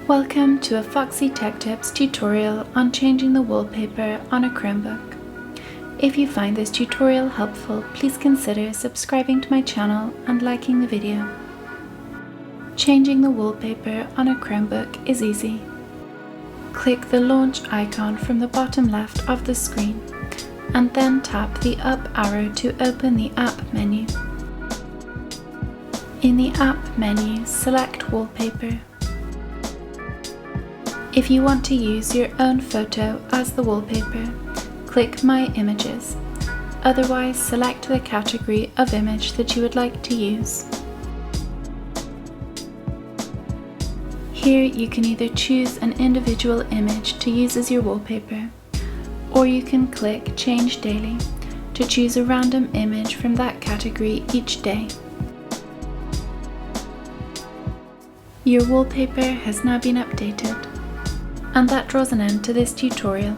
Welcome to a Foxy Tech Tips tutorial on changing the wallpaper on a Chromebook. If you find this tutorial helpful, please consider subscribing to my channel and liking the video. Changing the wallpaper on a Chromebook is easy. Click the launch icon from the bottom left of the screen and then tap the up arrow to open the app menu. In the app menu, select Wallpaper. If you want to use your own photo as the wallpaper, click My Images. Otherwise, select the category of image that you would like to use. Here you can either choose an individual image to use as your wallpaper, or you can click Change Daily to choose a random image from that category each day. Your wallpaper has now been updated. And that draws an end to this tutorial.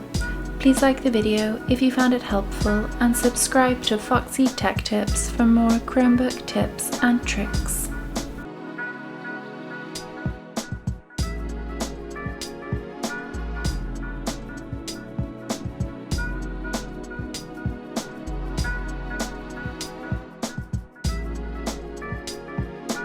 Please like the video if you found it helpful and subscribe to Foxy Tech Tips for more Chromebook tips and tricks.